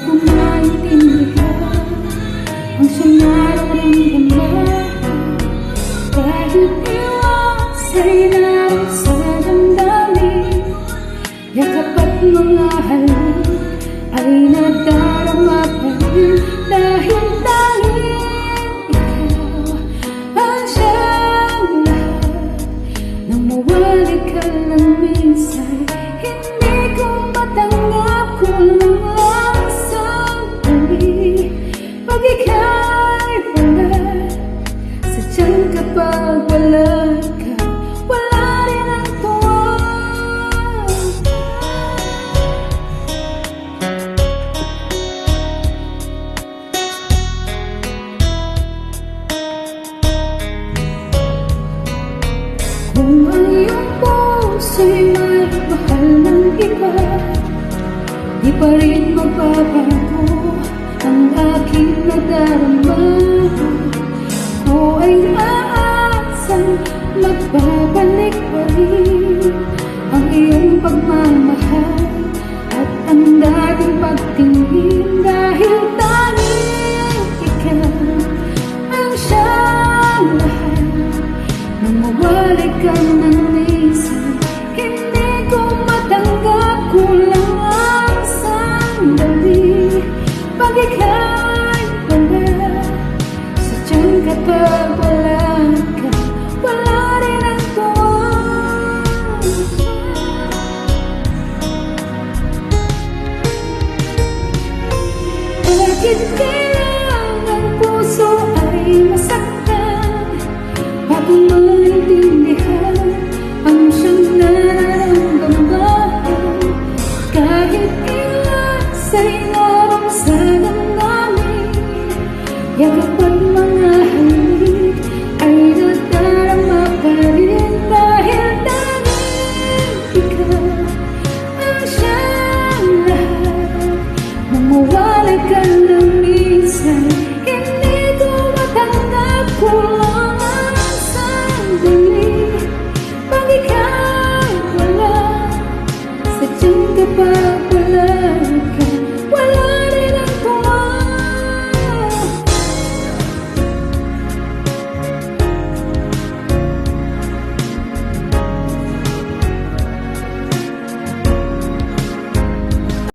ko maintindihan ang siyang nararamdaman. Kahit iwasay lang sa damdamin, yakap at mga halik ay nadarama pa rin. Dahil ikaw ang siyang lahat. Nang mawali ka lang minsan, hindi ko matanggap, kulang lang sandali. Pag ika'y wala, sadyang kapag wala ka, wala rin ang tuwa. Kung ang iyong puso'y may mahal ng iba, di pa rin magbabago ang aking nadarama. Ko ay aasang magbabalik pa rin ang iyong pagmamahal at ang dating pagtingin. Dahil tanging ikaw ang siyang lahat. Nang mawali ka ng minsan, hindi ko matanggap, kulang ang sandali. Pag ika'y wala, sadyang kapag wala ka, wala rin ang tuwa. Bakit kailangan puso ay masaktan bago maintindihan ang siyang nararamdaman? Kahit ilan sa'y narong sa damdamin, yakap